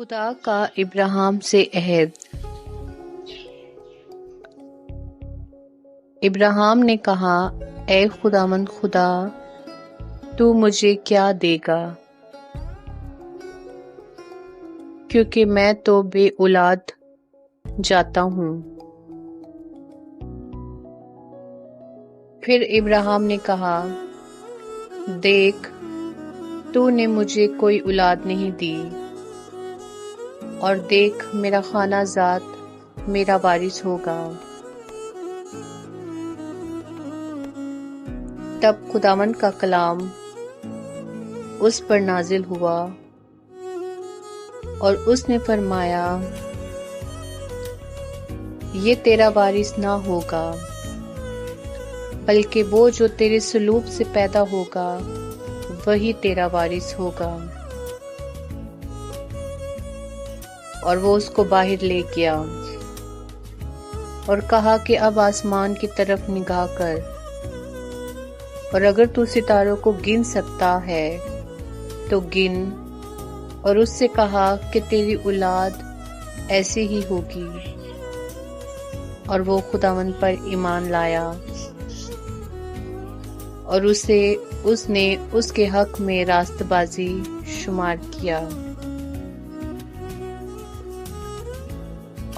खुदा का इब्राहिम से अहद। इब्राहिम ने कहा, ऐ खुदावंद खुदा, तू मुझे क्या देगा, क्योंकि मैं तो बे औलाद जाता हूँ। फिर इब्राहिम ने कहा, देख, तूने मुझे कोई औलाद नहीं दी, और देख, मेरा खाना जात मेरा वारिस होगा। तब खुदावंद का कलाम उस पर नाजिल हुआ और उसने फरमाया, ये तेरा वारिस ना होगा, बल्कि वो जो तेरे सलूब से पैदा होगा वही तेरा वारिस होगा। और वो उसको बाहर ले गया और कहा कि अब आसमान की तरफ निगाह कर, और अगर तू सितारों को गिन सकता है तो गिन। और उससे कहा कि तेरी औलाद ऐसी ही होगी। और वो खुदावंद पर ईमान लाया और उसने उसके हक में रास्तबाजी शुमार किया।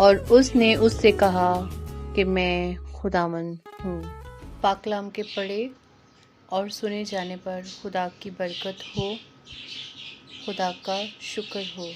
और उसने उससे कहा कि मैं खुदावंद हूँ। पाक कलाम के पढ़े और सुने जाने पर खुदा की बरकत हो, खुदा का शुक्र हो।